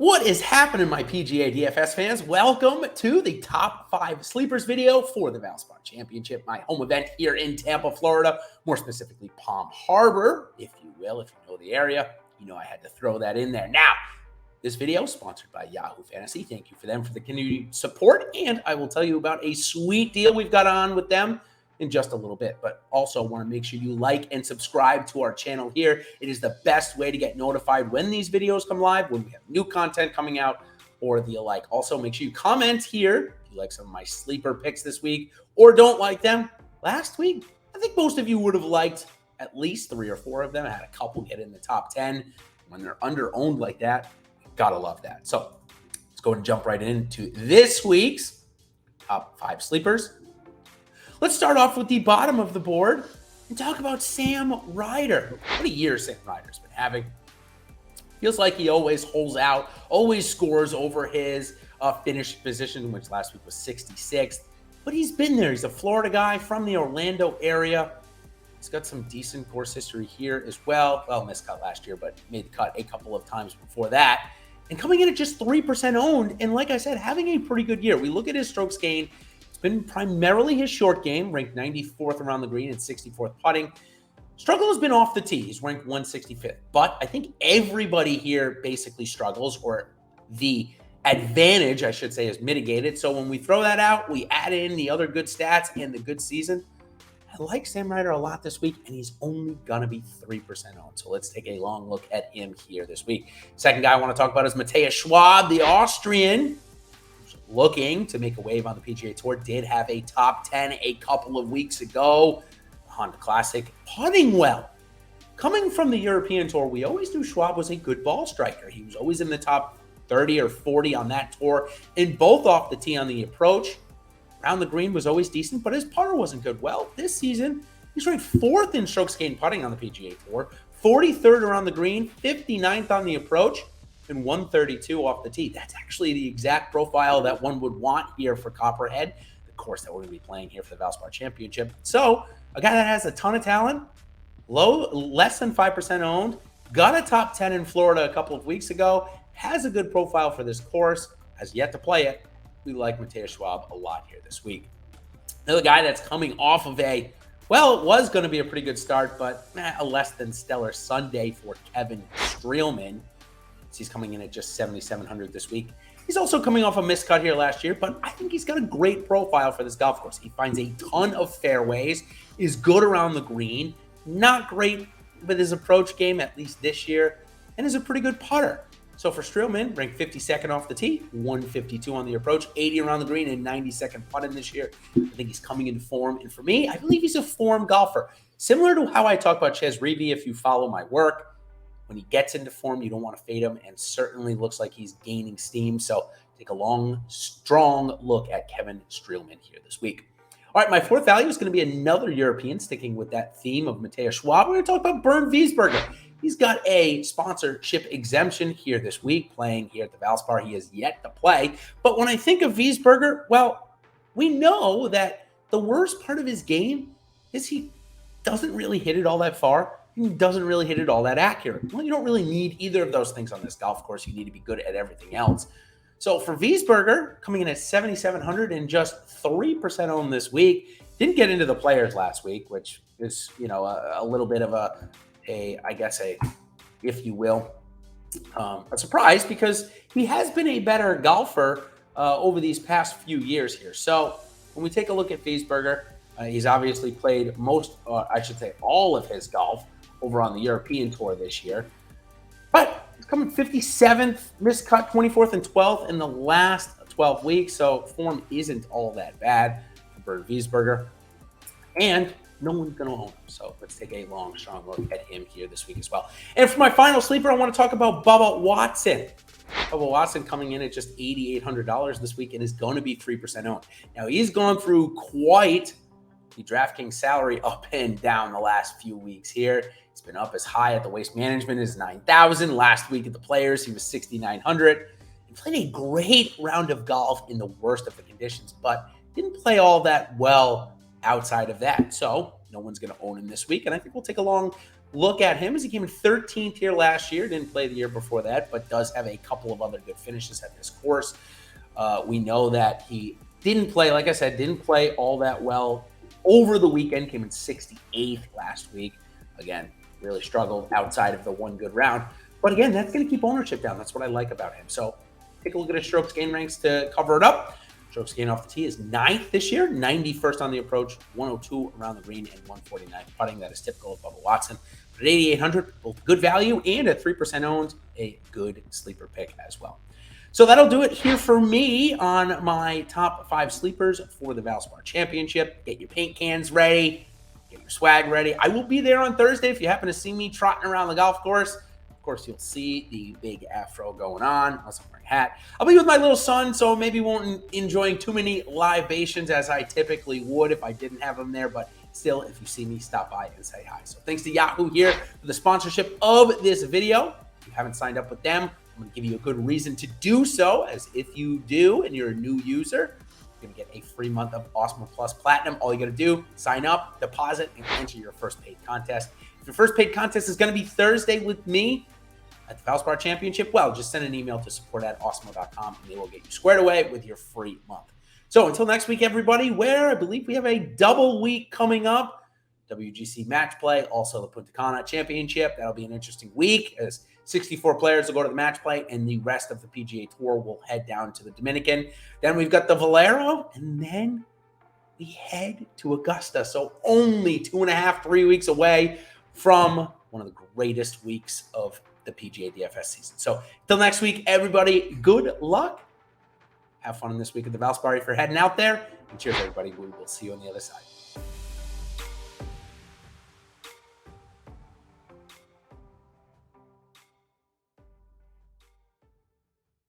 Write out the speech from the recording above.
What is happening, my PGA DFS fans? Welcome to the top 5 sleepers video for the Valspar Championship, my home event here in Tampa, Florida, more specifically Palm Harbor, if you will, if you know the area. You know I had to throw that in there. Now, this video is sponsored by Yahoo Fantasy. Thank you for them for the continued support, and I will tell you about a sweet deal we've got on with them in just a little bit. But also want to make sure you like and subscribe to our channel here. It is the best way to get notified when these videos come live, when we have new content coming out, or the alike. Also, make sure you comment here if you like some of my sleeper picks this week or don't like them. Last week, I think most of you would have liked at least 3 or 4 of them. I had a couple get in the top 10. When they're under-owned like that, gotta love that. So let's go and jump right into this week's top 5 sleepers. Let's start off with the bottom of the board and talk about Sam Ryder. What a year Sam Ryder's been having. Feels like he always holds out, always scores over his finished position, which last week was 66th. But he's been there. He's a Florida guy from the Orlando area. He's got some decent course history here as well. Well, missed cut last year, but made the cut a couple of times before that. And coming in at just 3% owned, and like I said, having a pretty good year. We look at his strokes gained. Been primarily his short game, ranked 94th around the green and 64th putting. Struggle has been off the tee. He's ranked 165th. But I think everybody here basically struggles, or the advantage, I should say, is mitigated. So when we throw that out, we add in the other good stats and the good season. I like Sam Ryder a lot this week, and he's only going to be 3% owned. So let's take a long look at him here this week. Second guy I want to talk about is Matthias Schwab, the Austrian, looking to make a wave on the PGA Tour. Did have a top 10 a couple of weeks ago. Honda Classic, putting well. Coming from the European Tour, we always knew Schwab was a good ball striker. He was always in the top 30 or 40 on that tour, and both off the tee on the approach. Around the green was always decent, but his putter wasn't good. Well, this season, he's ranked 4th in strokes gained putting on the PGA Tour, 43rd around the green, 59th on the approach, and 132 off the tee. That's actually the exact profile that one would want here for Copperhead, the course that we're going to be playing here for the Valspar Championship. So a guy that has a ton of talent, less than 5% owned, got a top 10 in Florida a couple of weeks ago, has a good profile for this course, has yet to play it. We like Matthias Schwab a lot here this week. Another guy that's coming off of it was going to be a pretty good start, but a less than stellar Sunday for Kevin Streelman. He's coming in at just 7,700 this week. He's also coming off a miscut here last year, but I think he's got a great profile for this golf course. He finds a ton of fairways, is good around the green, not great with his approach game, at least this year, and is a pretty good putter. So for Streelman, ranked 52nd off the tee, 152 on the approach, 80 around the green, and 92nd putting this year. I think he's coming into form, and for me, I believe he's a form golfer. Similar to how I talk about Ches Reavie, if you follow my work. When he gets into form, you don't want to fade him, and certainly looks like he's gaining steam. So take a long, strong look at Kevin Streelman here this week. All right, my fourth value is going to be another European, sticking with that theme of Matthias Schwab. We're going to talk about Bernd Wiesberger. He's got a sponsorship exemption here this week, playing here at the Valspar. He has yet to play. But when I think of Wiesberger, well, we know that the worst part of his game is he doesn't really hit it all that far. He doesn't really hit it all that accurate. Well, you don't really need either of those things on this golf course. You need to be good at everything else. So for Wiesberger, coming in at 7,700 and just 3% owned this week, didn't get into the players last week, which is, a little bit of a if you will, a surprise, because he has been a better golfer over these past few years here. So when we take a look at Wiesberger, he's obviously played all of his golf over on the European Tour this year. But he's coming 57th, miscut 24th and 12th in the last 12 weeks. So form isn't all that bad for Bernd Wiesberger. And no one's going to own him. So let's take a long, strong look at him here this week as well. And for my final sleeper, I want to talk about Bubba Watson. Bubba Watson coming in at just $8,800 this week and is going to be 3% owned. Now, he's gone through quite the DraftKings salary up and down the last few weeks here. He's been up as high at the Waste Management as 9,000. Last week at the Players, he was 6,900. He played a great round of golf in the worst of the conditions, but didn't play all that well outside of that. So no one's going to own him this week. And I think we'll take a long look at him is he came in 13th here last year, didn't play the year before that, but does have a couple of other good finishes at this course. We know that he didn't play, like I said, didn't play all that well over the weekend, came in 68th last week. Again, really struggled outside of the one good round. But again, that's going to keep ownership down. That's what I like about him. So take a look at his strokes gain ranks to cover it up. Strokes gain off the tee is 9th this year, 91st on the approach, 102 around the green, and 149 putting. That is typical of Bubba Watson. But at 8,800, both good value and at 3% owned, a good sleeper pick as well. So that'll do it here for me on my top 5 sleepers for the Valspar Championship. Get your paint cans ready. Get your swag ready. I will be there on Thursday if you happen to see me trotting around the golf course. Of course, you'll see the big afro going on, unless I'm wearing a hat. I'll be with my little son, so maybe won't enjoying too many libations as I typically would if I didn't have him there. But still, if you see me, stop by and say hi. So thanks to Yahoo here for the sponsorship of this video. If you haven't signed up with them, I'm going to give you a good reason to do so, as if you do and you're a new user, you're going to get a free month of Awesemo Plus Platinum. All you got to do, sign up, deposit, and enter your first paid contest. If your first paid contest is going to be Thursday with me at the Valspar Championship, well, just send an email to support@awesemo.com and they will get you squared away with your free month. So until next week, everybody, where I believe we have a double week coming up. WGC Match Play, also the Punta Cana Championship. That'll be an interesting week as 64 players will go to the Match Play and the rest of the PGA Tour will head down to the Dominican. Then we've got the Valero, and then we head to Augusta. So only 2.5, 3 weeks away from one of the greatest weeks of the PGA DFS season. So until next week, everybody, good luck. Have fun in this week at the Valspar if you're heading out there. And cheers, everybody. We will see you on the other side.